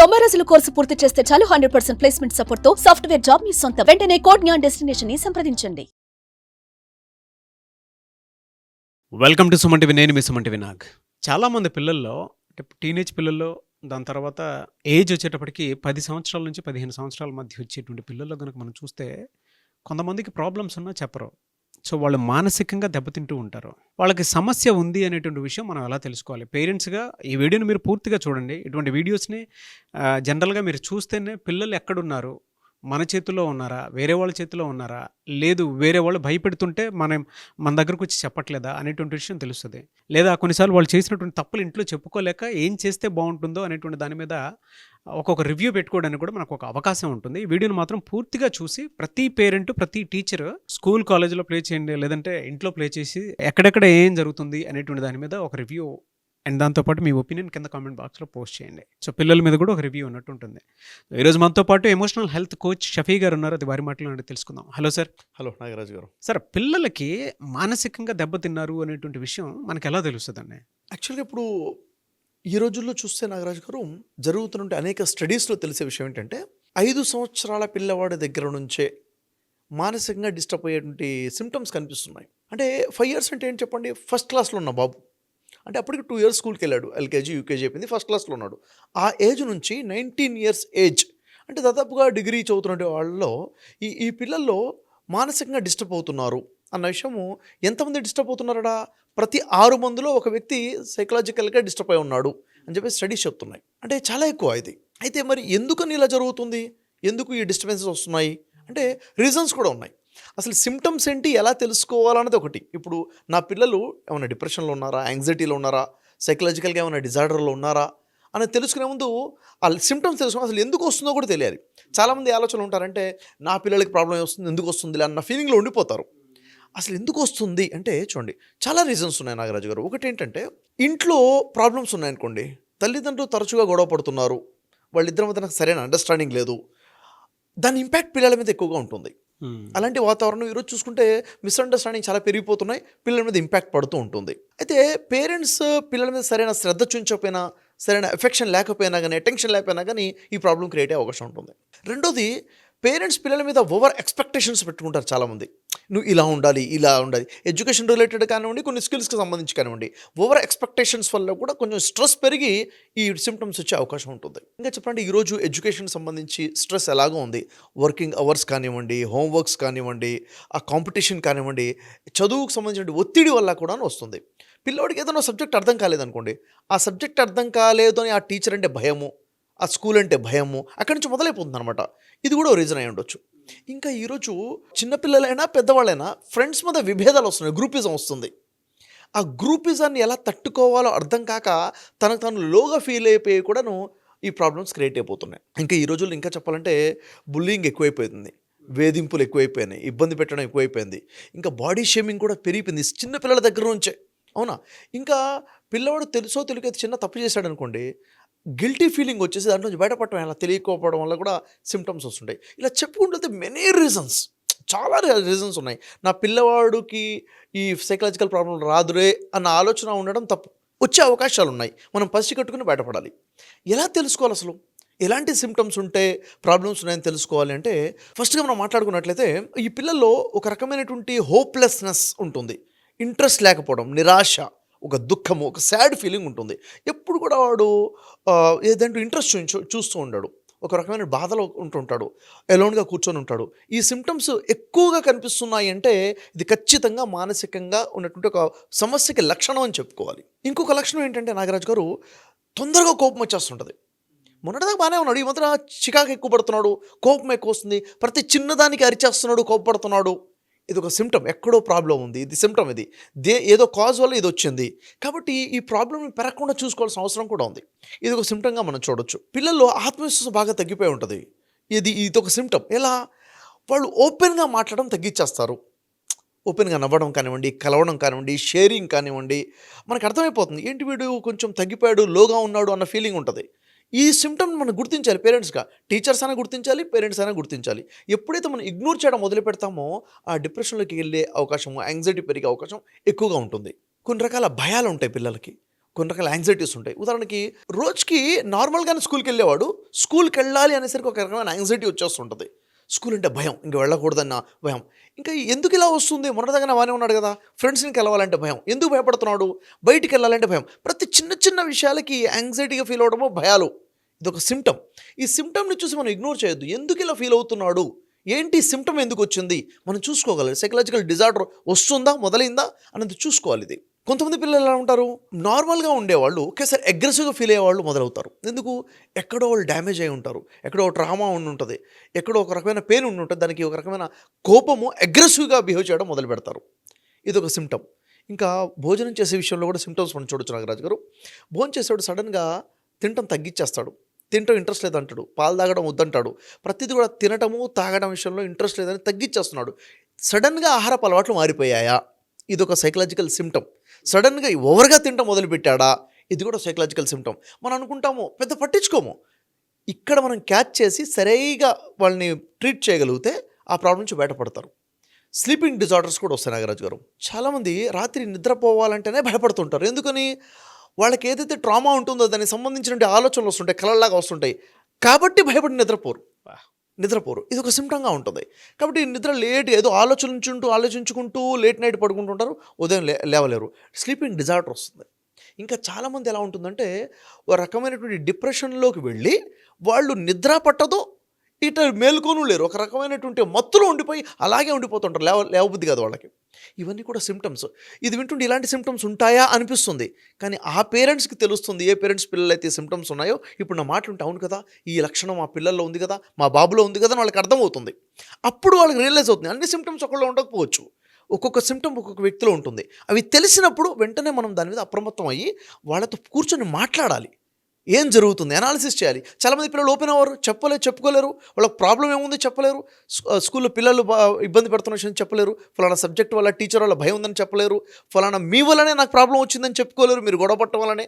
90 రోజుల కోర్సు పూర్తి చేస్తే చాలు 100% ప్లేస్మెంట్ సపోర్ట్ తో సాఫ్ట్వేర్ జాబ్ మీ సొంతం. వెంటనే కోడ్ జ్ఞాన్ డెస్టినేషన్ ని సంప్రదించండి. Welcome to Suman TV. నేను మీ సుమన్ టీవీ నాగ్. చాలామంది పిల్లల్లో అంటే టీనేజ్ పిల్లల్లో దాని తర్వాత ఏజ్ వచ్చేటప్పటికి 10 సంవత్సరాల నుంచి 15 సంవత్సరాల మధ్య వచ్చేటువంటి పిల్లల్లో కనుక మనం చూస్తే కొంతమందికి ప్రాబ్లమ్స్ ఉన్నా చెప్పరు. సో వాళ్ళు మానసికంగా దెబ్బతింటూ ఉంటారు. వాళ్ళకి సమస్య ఉంది అనేటువంటి విషయం మనం ఎలా తెలుసుకోవాలి? పేరెంట్స్గా ఈ వీడియోని మీరు పూర్తిగా చూడండి. ఇటువంటి వీడియోస్ని జనరల్గా మీరు చూస్తేనే పిల్లలు ఎక్కడున్నారు, మన చేతిలో ఉన్నారా, వేరే వాళ్ళ చేతిలో ఉన్నారా, లేదు వేరే వాళ్ళు భయపెడుతుంటే మన దగ్గరకు వచ్చి చెప్పట్లేదా అనేటువంటి విషయం తెలుస్తుంది. లేదా కొన్నిసార్లు వాళ్ళు చేసినటువంటి తప్పులు ఇంట్లో చెప్పుకోలేక ఏం చేస్తే బాగుంటుందో అనేటువంటి దాని మీద ఒక్కొక్క రివ్యూ పెట్టుకోవడానికి కూడా మనకు ఒక అవకాశం ఉంటుంది. ఈ వీడియోని మాత్రం పూర్తిగా చూసి ప్రతి పేరెంట్, ప్రతి టీచర్ స్కూల్ కాలేజీలో ప్లే చేయండి, లేదంటే ఇంట్లో ప్లే చేసి ఎక్కడెక్కడ ఏం జరుగుతుంది అనేటువంటి దాని మీద ఒక రివ్యూ అండ్ దాంతోపాటు మీ ఒపీనియన్ కింద కామెంట్ బాక్స్లో పోస్ట్ చేయండి. సో పిల్లల మీద కూడా ఒక రివ్యూ ఉన్నట్టు ఉంటుంది. ఈరోజు మనతో పాటు ఎమోషనల్ హెల్త్ కోచ్ షఫీ గారు ఉన్నారు. అది వారి మాటలు తెలుసుకుందాం. Hello sir. హలో నాగరాజు గారు. సార్, పిల్లలకి మానసికంగా దెబ్బతిన్నారు అనేటువంటి విషయం మనకు ఎలా తెలుస్తుందండి? యాక్చువల్గా ఇప్పుడు ఈ రోజుల్లో చూస్తే నాగరాజు గారు జరుగుతున్న అనేక స్టడీస్లో తెలిసే విషయం ఏంటంటే 5 సంవత్సరాల పిల్లవాడి దగ్గర నుంచే మానసికంగా డిస్టర్బ్ అయ్యేటువంటి సిమ్టమ్స్ కనిపిస్తున్నాయి. అంటే 5 years అంటే ఏంటి చెప్పండి? ఫస్ట్ క్లాస్లో ఉన్న బాబు అంటే అప్పటికి 2 years స్కూల్కి వెళ్ళాడు, ఎల్కేజీ యూకేజీ అయిపోయింది, ఫస్ట్ క్లాస్లో ఉన్నాడు. ఆ ఏజ్ నుంచి 19 years ఏజ్ అంటే దాదాపుగా డిగ్రీ చదువుతున్న వాళ్ళలో ఈ పిల్లల్లో మానసికంగా డిస్టర్బ్ అవుతున్నారు అన్న విషయము. ఎంతమంది డిస్టర్బ్ అవుతున్నారడా? ప్రతి 6 మందిలో ఒక వ్యక్తి సైకలాజికల్గా డిస్టర్బ్ అయి ఉన్నాడు అని చెప్పి స్టడీస్ చెప్తున్నాయి. అంటే చాలా ఎక్కువ ఇది. అయితే మరి ఎందుకని ఇలా జరుగుతుంది, ఎందుకు ఈ డిస్టర్బెన్సెస్ వస్తున్నాయి అంటే రీజన్స్ కూడా ఉన్నాయి. అసలు సిమ్టమ్స్ ఏంటి, ఎలా తెలుసుకోవాలన్నది ఒకటి. ఇప్పుడు నా పిల్లలు ఏమైనా డిప్రెషన్లో ఉన్నారా, యాంగ్జైటీలో ఉన్నారా, సైకలాజికల్గా ఏమైనా డిజార్డర్లో ఉన్నారా అని తెలుసుకునే ముందు ఆ సిమ్టమ్స్ తెలుసుకుని అసలు ఎందుకు వస్తుందో కూడా తెలియాలి. చాలామంది ఆలోచనలు ఉంటారంటే నా పిల్లలకి ప్రాబ్లం వస్తుంది, ఎందుకు వస్తుంది అన్న ఫీలింగ్లో ఉండిపోతారు. అసలు ఎందుకు వస్తుంది అంటే చూడండి, చాలా రీజన్స్ ఉన్నాయి నాగరాజు గారు. ఒకటి ఏంటంటే ఇంట్లో ప్రాబ్లమ్స్ ఉన్నాయనుకోండి, తల్లిదండ్రులు తరచుగా గొడవ పడుతున్నారు, వాళ్ళిద్దరి మధ్య నాకు సరైన అండర్స్టాండింగ్ లేదు, దాని ఇంపాక్ట్ పిల్లల మీద ఎక్కువగా ఉంటుంది. అలాంటి వాతావరణం ఈరోజు చూసుకుంటే మిస్అండర్స్టాండింగ్ చాలా పెరిగిపోతున్నాయి, పిల్లల మీద ఇంపాక్ట్ పడుతూ ఉంటుంది. అయితే పేరెంట్స్ పిల్లల మీద సరైన శ్రద్ధ చూపించకపోయినా, సరైన ఎఫెక్షన్ లేకపోయినా కానీ, అటెన్షన్ లేకపోయినా కానీ ఈ ప్రాబ్లం క్రియేట్ అయ్యే అవకాశం ఉంటుంది. రెండోది, పేరెంట్స్ పిల్లల మీద ఓవర్ ఎక్స్పెక్టేషన్స్ పెట్టుకుంటారు చాలామంది. నువ్వు ఇలా ఉండాలి, ఇలా ఉండాలి, ఎడ్యుకేషన్ రిలేటెడ్ కానివ్వండి, కొన్ని స్కిల్స్కి సంబంధించి కానివ్వండి, ఓవర్ ఎక్స్పెక్టేషన్స్ వల్ల కూడా కొంచెం స్ట్రెస్ పెరిగి ఈ సిమ్టమ్స్ వచ్చే అవకాశం ఉంటుంది. ఇంకా చెప్పండి, ఈరోజు ఎడ్యుకేషన్ సంబంధించి స్ట్రెస్ ఎలాగో ఉంది. వర్కింగ్ అవర్స్ కానివ్వండి, హోంవర్క్స్ కానివ్వండి, ఆ కాంపిటీషన్ కానివ్వండి, చదువుకు సంబంధించిన ఒత్తిడి వల్ల కూడా వస్తుంది. పిల్లోడికి ఏదైనా సబ్జెక్ట్ అర్థం కాలేదనుకోండి, ఆ సబ్జెక్ట్ అర్థం కాలేదు అని ఆ టీచర్ అంటే భయము, ఆ స్కూల్ అంటే భయము, అక్కడి నుంచి మొదలైపోతుంది అనమాట. ఇది కూడా రీజన్ అయి ఉండొచ్చు. ఇంకా ఈరోజు చిన్నపిల్లలైనా పెద్దవాళ్ళైనా ఫ్రెండ్స్ మీద విభేదాలు వస్తున్నాయి, గ్రూపిజం వస్తుంది. ఆ గ్రూపిజాన్ని ఎలా తట్టుకోవాలో అర్థం కాక తనకు తాను లోగా ఫీల్ అయిపోయి కూడాను ఈ ప్రాబ్లమ్స్ క్రియేట్ అయిపోతున్నాయి. ఇంకా ఈ రోజుల్లో ఇంకా చెప్పాలంటే బుల్లింగ్ ఎక్కువైపోయింది, వేధింపులు ఎక్కువైపోయినాయి, ఇబ్బంది పెట్టడం ఎక్కువైపోయింది, ఇంకా బాడీ షేమింగ్ కూడా పెరిగిపోయింది చిన్న పిల్లల దగ్గర నుంచే. అవునా? ఇంకా పిల్లవాడు తెలుసో తెలియక చిన్న తప్పు చేశాడు అనుకోండి, గిల్టీ ఫీలింగ్ వచ్చేసి దాంట్లో నుంచి బయటపడటం, అలా తెలియకపోవడం వల్ల కూడా సిమ్టమ్స్ వస్తుంటాయి. ఇలా చెప్పుకుంటే మెనీ రీజన్స్, చాలా రీజన్స్ ఉన్నాయి. నా పిల్లవాడికి ఈ సైకలాజికల్ ప్రాబ్లం రాదురే అన్న ఆలోచన ఉండడం తప్పు. వచ్చే అవకాశాలు ఉన్నాయి, మనం పసి కట్టుకుని బయటపడాలి. ఎలా తెలుసుకోవాలి అసలు? ఎలాంటి సిమ్టమ్స్ ఉంటే ప్రాబ్లమ్స్ ఉన్నాయని తెలుసుకోవాలి అంటే, ఫస్ట్గా మనం మాట్లాడుకున్నట్లయితే ఈ పిల్లల్లో ఒక రకమైనటువంటి హోప్లెస్నెస్ ఉంటుంది, ఇంట్రెస్ట్ లేకపోవడం, నిరాశ, ఒక దుఃఖము, ఒక సాడ్ ఫీలింగ్ ఉంటుంది. ఎప్పుడు కూడా వాడు ఏదంటూ ఇంట్రెస్ట్ చూస్తూ ఉంటాడు, ఒక రకమైన బాధలో ఉంటుంటాడు, ఎలోన్గా కూర్చొని ఉంటాడు. ఈ సిమ్టమ్స్ ఎక్కువగా కనిపిస్తున్నాయి అంటే ఇది ఖచ్చితంగా మానసికంగా ఉన్నటువంటి ఒక సమస్యకి లక్షణం అని చెప్పుకోవాలి. ఇంకొక లక్షణం ఏంటంటే నాగరాజు గారు, తొందరగా కోపం వచ్చేస్తుంటుంది. మొన్నటిదాకా బాగానే ఉన్నాడు, ఈ మాత్రం చికాకు ఎక్కువ పడుతున్నాడు, కోపం ఎక్కువ వస్తుంది, ప్రతి చిన్నదానికి అరిచేస్తున్నాడు, కోపపడుతున్నాడు. ఇది ఒక సిమ్టమ్, ఎక్కడో ప్రాబ్లం ఉంది, ఇది సిమ్టమ్, ఇది ఏదో కాజ్ వల్ల ఇది వచ్చింది. కాబట్టి ఈ ప్రాబ్లమ్ని పెరగకుండా చూసుకోవాల్సిన అవసరం కూడా ఉంది. ఇది ఒక సిమ్టమ్గా మనం చూడొచ్చు. పిల్లల్లో ఆత్మవిశ్వాసం బాగా తగ్గిపోయి ఉంటుంది. ఇది ఒక సిమ్టమ్. ఎలా? వాళ్ళు ఓపెన్గా మాట్లాడడం తగ్గించేస్తారు. ఓపెన్గా నవ్వడం కానివ్వండి, కలవడం కానివ్వండి, షేరింగ్ కానివ్వండి, మనకు అర్థమైపోతుంది ఏంటి వీడు కొంచెం తగ్గిపోయాడు, లోగా ఉన్నాడు అన్న ఫీలింగ్ ఉంటుంది. ఈ సిమ్టమ్ మనం గుర్తించాలి పేరెంట్స్గా, టీచర్స్ అయినా గుర్తించాలి, పేరెంట్స్ అయినా గుర్తించాలి. ఎప్పుడైతే మనం ఇగ్నోర్ చేయడం మొదలు పెడతామో ఆ డిప్రెషన్లోకి వెళ్ళే అవకాశము, యాంగ్జైటీ పెరిగే అవకాశం ఎక్కువగా ఉంటుంది. కొన్ని రకాల భయాలు ఉంటాయి పిల్లలకి. కొన్ని రకాల యాంగ్జైటీస్ ఉంటాయి. ఉదాహరణకి రోజుకి నార్మల్గానే స్కూల్కి వెళ్ళేవాడు, స్కూల్కి వెళ్ళాలి అనేసరికి ఒక రకమైన యాంగ్జైటీ వచ్చేస్తుంటుంది. స్కూల్ అంటే భయం, ఇంక వెళ్ళకూడదన్న భయం. ఇంకా ఎందుకు ఇలా వస్తుంది? మొన్నటిదాకా బాగానే ఉన్నాడు కదా, ఫ్రెండ్స్ని కలవాలంటే భయం, ఎందుకు భయపడుతున్నాడు? బయటికి వెళ్ళాలంటే భయం. ప్రతి చిన్న చిన్న విషయాలకి యాంగ్జైటీగా ఫీల్ అవడము, భయాలు, ఇదొక సిమ్టమ్. ఈ సిమ్టమ్ని చూసి మనం ఇగ్నోర్ చేయొద్దు. ఎందుకు ఇలా ఫీల్ అవుతున్నాడు, ఏంటి సిమ్టమ్ ఎందుకు వచ్చింది, మనం చూసుకోగలరు. సైకలాజికల్ డిజార్డర్ వస్తుందా, మొదలైందా అన్నది చూసుకోవాలి. ఇది కొంతమంది పిల్లలు ఎలా ఉంటారు, నార్మల్గా ఉండేవాళ్ళు ఒకేసారి అగ్రెసివ్గా ఫీల్ అయ్యేవాళ్ళు మొదలవుతారు. ఎందుకు? ఎక్కడో వాళ్ళు డ్యామేజ్ అయి ఉంటారు, ఎక్కడో ట్రామా ఉండి ఉంటుంది, ఎక్కడో ఒక రకమైన పెయిన్ ఉండి ఉంటుంది, దానికి ఒక రకమైన కోపము, అగ్రెసివ్గా బిహేవ్ చేయడం మొదలు పెడతారు. ఇది ఒక సిమ్టమ్. ఇంకా భోజనం చేసే విషయంలో కూడా సిమ్టమ్స్ మనం చూడొచ్చు నాగరాజు గారు. భోజనం చేసేవాడు సడన్గా తినటం తగ్గించేస్తాడు, తినటం ఇంట్రెస్ట్ లేదంటాడు, పాలు తాగడం వద్దంటాడు, ప్రతిదీ కూడా తినటము తాగడం విషయంలో ఇంట్రెస్ట్ లేదని తగ్గించేస్తున్నాడు. సడన్గా ఆహారపు అలవాట్లు మారిపోయాయా? ఇది ఒక సైకలాజికల్ సిమ్టమ్. సడన్గా ఓవర్గా తినటం మొదలుపెట్టాడా? ఇది కూడా సైకలాజికల్ సిమ్టమ్. మనం అనుకుంటాము, పెద్ద పట్టించుకోము. ఇక్కడ మనం క్యాచ్ చేసి సరిగా వాళ్ళని ట్రీట్ చేయగలిగితే ఆ ప్రాబ్లం నుంచి బయటపడతారు. స్లీపింగ్ డిజార్డర్స్ కూడా వస్తాయి నాగరాజు గారు. చాలామంది రాత్రి నిద్రపోవాలంటేనే భయపడుతుంటారు. ఎందుకని? వాళ్ళకి ఏదైతే ట్రామా ఉంటుందో దానికి సంబంధించిన ఆలోచనలు వస్తుంటాయి, కలల్లాగా వస్తుంటాయి, కాబట్టి భయపడి నిద్రపోరు. ఇది ఒక సిమ్టంగా ఉంటుంది. కాబట్టి నిద్ర లేట్, ఏదో ఆలోచించుకుంటూ లేట్ నైట్ పడుకుంటుంటారు, ఉదయం లేవలేరు. స్లీపింగ్ డిజార్డర్ వస్తుంది. ఇంకా చాలామంది ఎలా ఉంటుందంటే, ఒక రకమైనటువంటి డిప్రెషన్లోకి వెళ్ళి వాళ్ళు నిద్ర పట్టదు, ఇట మేలుకోను లేరు, ఒక రకమైనటువంటి మత్తులో ఉండిపోయి అలాగే ఉండిపోతుంటారు, లేవబుద్ధి కాదు వాళ్ళకి. ఇవన్నీ కూడా సిమ్టమ్స్. ఇది వింటుంటే ఇలాంటి సిమ్టమ్స్ ఉంటాయా అనిపిస్తుంది, కానీ ఆ పేరెంట్స్కి తెలుస్తుంది. ఏ పేరెంట్స్ పిల్లలు అయితే సిమ్టమ్స్ ఉన్నాయో, ఇప్పుడు నా మాటలుంటే అవును కదా, ఈ లక్షణం మా పిల్లల్లో ఉంది కదా, మా బాబులో ఉంది కదా అని వాళ్ళకి అర్థమవుతుంది. అప్పుడు వాళ్ళకి రియలైజ్ అవుతుంది. అన్ని సిమ్టమ్స్ ఒకళ్ళు ఉండకపోవచ్చు, ఒక్కొక్క సిమ్టమ్ ఒక్కొక్క వ్యక్తిలో ఉంటుంది. అవి తెలిసినప్పుడు వెంటనే మనం దాని మీద అప్రమత్తం అయ్యి వాళ్ళతో కూర్చొని మాట్లాడాలి. ఏం జరుగుతుంది అనాలిసిస్ చేయాలి. చాలామంది పిల్లలు ఓపెన్ అవ్వరు, చెప్పుకోలేరు, వాళ్ళకి ప్రాబ్లం ఏముంది చెప్పలేరు. స్కూల్లో పిల్లలు ఇబ్బంది పెడుతున్న విషయం చెప్పలేరు, ఫలానా సబ్జెక్ట్ వల్ల టీచర్ వల్ల భయం ఉందని చెప్పలేరు, ఫలానా మీ వల్లనే నాకు ప్రాబ్లం వచ్చిందని చెప్పుకోలేరు, మీరు గొడవ పట్టడం వల్లనే.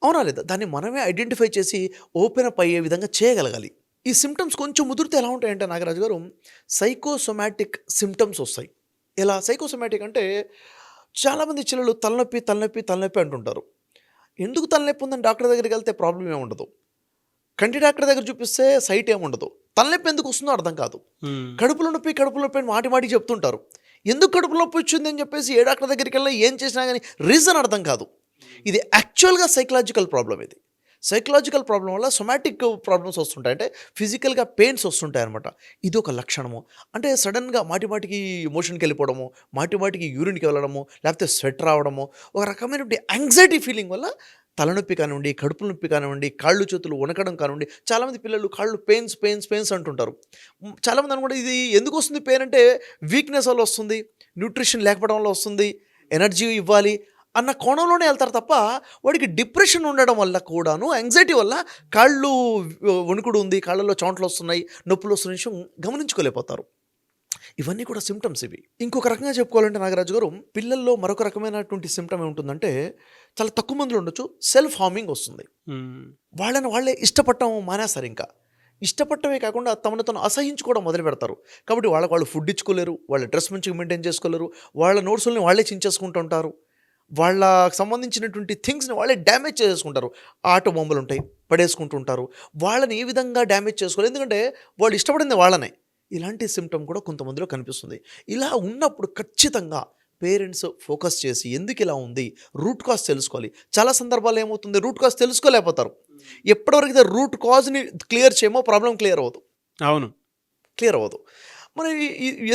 అవునా లేదా? దాన్ని మనమే ఐడెంటిఫై చేసి ఓపెన్ అప్ అయ్యే విధంగా చేయగలగాలి. ఈ సిమ్టమ్స్ కొంచెం ముదిరితే ఎలా ఉంటాయంటే నాగరాజు గారు, సైకోసొమాటిక్ సిమ్టమ్స్ వస్తాయి. ఎలా సైకోసొమాటిక్ అంటే, చాలామంది చిన్నలు తలనొప్పి అంటుంటారు. ఎందుకు తలనొప్పి ఉందని డాక్టర్ దగ్గరికి వెళ్తే ప్రాబ్లం ఏముండదు, కంటి డాక్టర్ దగ్గర చూపిస్తే సైట్ ఏముండదు, తలనొప్పి ఎందుకు వస్తుందో అర్థం కాదు. కడుపులో నొప్పి అని మాటి చెప్తుంటారు. ఎందుకు కడుపులో నొప్పి వచ్చింది అని చెప్పేసి ఏ డాక్టర్ దగ్గరికి వెళ్ళి ఏం చేసినా కానీ రీజన్ అర్థం కాదు. ఇది యాక్చువల్గా సైకలాజికల్ ప్రాబ్లం. ఇది సైకలాజికల్ ప్రాబ్లం వల్ల సొమాటిక్ ప్రాబ్లమ్స్ వస్తుంటాయి, అంటే ఫిజికల్గా పెయిన్స్ వస్తుంటాయి అనమాట. ఇది ఒక లక్షణము. అంటే సడన్గా మాటికి ఎమోషన్కి వెళ్ళిపోవడము, మాటికి యూరిన్కి వెళ్ళడము, లేకపోతే స్వెట్ రావడము, ఒక రకమైనటువంటి యాంగ్జైటీ ఫీలింగ్ వల్ల తలనొప్పి కానివ్వండి, కడుపు నొప్పి కానివ్వండి, కాళ్ళు చేతులు వణకడం కానివ్వండి. చాలామంది పిల్లలు కాళ్ళు పెయిన్స్ అంటుంటారు. చాలామంది అనుకుంటే ఇది ఎందుకు వస్తుంది పెయిన్ అంటే, వీక్నెస్ వల్ల వస్తుంది, న్యూట్రిషన్ లేకపోవడం వల్ల వస్తుంది, ఎనర్జీ ఇవ్వాలి అన్న కోణంలోనే వెళ్తారు తప్ప, వాడికి డిప్రెషన్ ఉండడం వల్ల కూడాను, యాంగ్జైటీ వల్ల కాళ్ళు వణుకుడు ఉంది, కాళ్ళలో చోంట్లు వస్తున్నాయి, నొప్పులు వస్తున్న విషయం గమనించుకోలేకపోతారు. ఇవన్నీ కూడా సిమ్టమ్స్. ఇవి ఇంకొక రకంగా చెప్పుకోవాలంటే నాగరాజు గారు, పిల్లల్లో మరొక రకమైనటువంటి సిమ్టమ్ ఏముంటుందంటే, చాలా తక్కువ మందిలో ఉండొచ్చు, సెల్ఫ్ హార్మింగ్ వస్తుంది. వాళ్ళే ఇష్టపడటం మానేస్తారు. ఇంకా ఇష్టపడటమే కాకుండా తమను అసహించుకోవడం మొదలు పెడతారు. కాబట్టి వాళ్ళు ఫుడ్ ఇచ్చుకోలేరు, వాళ్ళ డ్రెస్ మంచిగా మెయింటైన్ చేసుకోలేరు, వాళ్ళ నోట్స్ని వాళ్ళే చించేసుకుంటూ ఉంటారు, వాళ్ళకి సంబంధించినటువంటి థింగ్స్ని వాళ్ళే డ్యామేజ్ చేసుకుంటారు. ఆటో బొమ్మలు ఉంటాయి పడేసుకుంటూ ఉంటారు, వాళ్ళని ఏ విధంగా డ్యామేజ్ చేసుకోవాలి, ఎందుకంటే వాళ్ళు ఇష్టపడింది వాళ్ళనే. ఇలాంటి సిమ్టమ్ కూడా కొంతమందిలో కనిపిస్తుంది. ఇలా ఉన్నప్పుడు ఖచ్చితంగా పేరెంట్స్ ఫోకస్ చేసి ఎందుకు ఇలా ఉంది, రూట్ కాజ్ తెలుసుకోవాలి. చాలా సందర్భాలు ఏమవుతుంది, రూట్ కాజ్ తెలుసుకోలేకపోతారు. ఎప్పటివరకు రూట్ కాజ్ని క్లియర్ చేయమో ప్రాబ్లం క్లియర్ అవ్వదు. మరి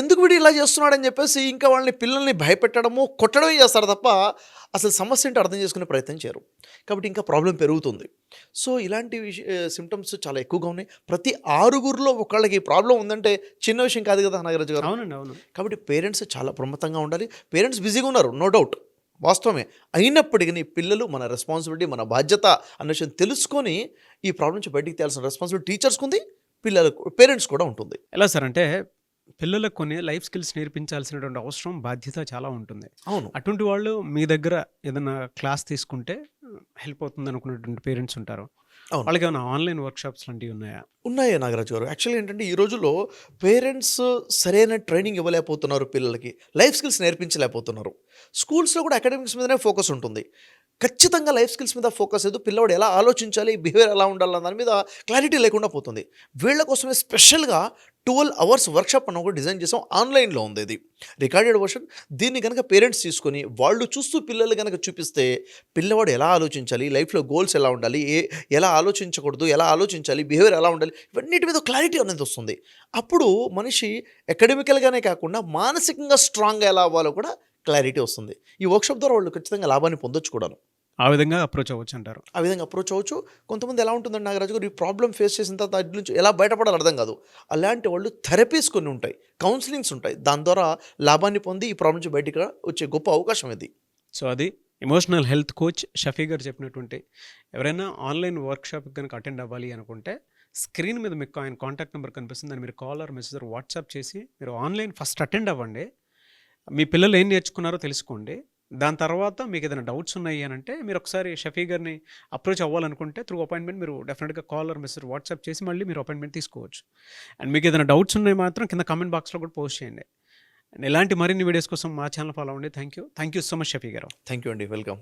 ఎందుకు వీడు ఇలా చేస్తున్నాడని చెప్పేసి ఇంకా పిల్లల్ని భయపెట్టడము, కొట్టడమే చేస్తారు తప్ప అసలు సమస్య ఏంటో అర్థం చేసుకునే ప్రయత్నం చేయరు. కాబట్టి ఇంకా ప్రాబ్లం పెరుగుతుంది. సో ఇలాంటి సిమ్టమ్స్ చాలా ఎక్కువగా ఉన్నాయి. ప్రతి 6 ఒకళ్ళకి ప్రాబ్లం ఉందంటే చిన్న విషయం కాదు కదా నాగరాజు గారు. అవును. కాబట్టి పేరెంట్స్ చాలా ప్రమత్తంగా ఉండాలి. పేరెంట్స్ బిజీగా ఉన్నారు, నో డౌట్, వాస్తవమే. అయినప్పటికీ పిల్లలు మన రెస్పాన్సిబిలిటీ, మన బాధ్యత అన్న విషయం తెలుసుకొని ఈ ప్రాబ్లం నుంచి బయటికి తేయాల్సిన రెస్పాన్సిబిలిటీ టీచర్స్కి ఉంది, పిల్లలకు పేరెంట్స్ కూడా ఉంటుంది. ఎలా సార్ అంటే, పిల్లలకు కొన్ని లైఫ్ స్కిల్స్ నేర్పించాల్సినటువంటి అవసరం, బాధ్యత చాలా ఉంటుంది. అవును. అటువంటి వాళ్ళు మీ దగ్గర ఏదైనా క్లాస్ తీసుకుంటే హెల్ప్ అవుతుంది అనుకున్నటువంటి పేరెంట్స్ ఉంటారు. అవును. వాళ్ళకి ఏమైనా ఆన్లైన్ వర్క్షాప్స్ లాంటివి ఉన్నాయా? ఉన్నాయి నాగరాజు గారు. యాక్చువల్‌గా ఏంటంటే ఈ రోజుల్లో పేరెంట్స్ సరైన ట్రైనింగ్ ఇవ్వలేకపోతున్నారు పిల్లలకి. లైఫ్ స్కిల్స్ నేర్పించలేకపోతున్నారు. స్కూల్స్‌లో కూడా అకాడమిక్స్ మీదనే ఫోకస్ ఉంటుంది. ఖచ్చితంగా లైఫ్ స్కిల్స్ మీద ఫోకస్ లేదు. పిల్లోడు ఎలా ఆలోచించాలి, బిహేవియర్ ఎలా ఉండాలన్న దాని మీద క్లారిటీ లేకుండా పోతుంది. వీళ్ళ కోసమే స్పెషల్‌గా 12 అవర్స్ వర్క్షాప్ అని ఒకటి డిజైన్ చేసాం. ఆన్‌లైన్‌లో ఉంది ఇది. Recorded version. దీన్ని గనక పేరెంట్స్ తీసుకొని వాళ్ళు చూస్తూ పిల్లలు గనక చూపిస్తే పిల్లవాడు ఎలా ఆలోచించాలి, లైఫ్‌లో గోల్స్ ఎలా ఉండాలి, ఎలా ఆలోచించకూడదు, ఎలా ఆలోచించాలి, బిహేవియర్ ఎలా ఉండాలి, ఇవన్నిటి మీద క్లారిటీ అనేది వస్తుంది. అప్పుడు మనిషి అకాడమికల్‌గానే కాకుండా మానసికంగా స్ట్రాంగ్‌గా ఎలా అవ్వాలో కూడా క్లారిటీ వస్తుంది. ఈ వర్క్షాప్ ద్వారా వాళ్ళు ఖచ్చితంగా లాభాన్ని పొందొచ్చు కూడాను. ఆ విధంగా అప్రోచ్ అవ్వచ్చు అంటారు. ఆ విధంగా అప్రోచ్ అవ్వచ్చు. కొంతమంది ఎలా ఉంటుందండి నాగరాజు గారు, ఈ ప్రాబ్లమ్ ఫేస్ చేసిన తర్వాత వాటి నుంచి ఎలా బయటపడాలో అర్థం కాదు. అలాంటి వాళ్ళు థెరపీస్ కొన్ని ఉంటాయి, కౌన్సిలింగ్స్ ఉంటాయి. దాని ద్వారా లాభాన్ని పొంది ఈ ప్రాబ్లం నుంచి బయటికి వచ్చే గొప్ప అవకాశం ఇది. సో అది ఎమోషనల్ హెల్త్ కోచ్ షఫీ గారు చెప్పినటువంటి ఎవరైనా ఆన్లైన్ వర్క్షాప్కి కనుక అటెండ్ అవ్వాలి అనుకుంటే స్క్రీన్ మీద మీకు ఆయన కాంటాక్ట్ నెంబర్ కనిపిస్తుంది. దాన్ని మీరు కాల్ ఆర్ మెసేజ్ వాట్సాప్ చేసి మీరు ఆన్లైన్ ఫస్ట్ అటెండ్ అవ్వండి. మీ పిల్లలు ఏం నేర్చుకున్నారో తెలుసుకోండి. దాని తర్వాత మీకు ఏదైనా డౌట్స్ ఉన్నాయి అని అంటే మీరు ఒకసారి షఫీ గారిని అప్రోచ్ అవ్వాలనుకుంటే త్రూ అపాయింట్మెంట్ మీరు డెఫినెట్గా కాల్ ఆర్ మెసేజ్ వాట్సాప్ చేసి మళ్ళీ మీరు అపాయింట్మెంట్ తీసుకోవచ్చు. అండ్ మీకు ఏదైనా డౌట్స్ ఉన్నాయి మాత్రం కింద కామెంట్ బాక్స్లో కూడా పోస్ట్ చేయండి. అండ్ ఇలాంటి మరిన్ని వీడియోస్ కోసం మా ఛానల్ ఫాలో అవ్వండి. Thank you so much Shafi గారు. థ్యాంక్ యూ అండి. వెల్కమ్.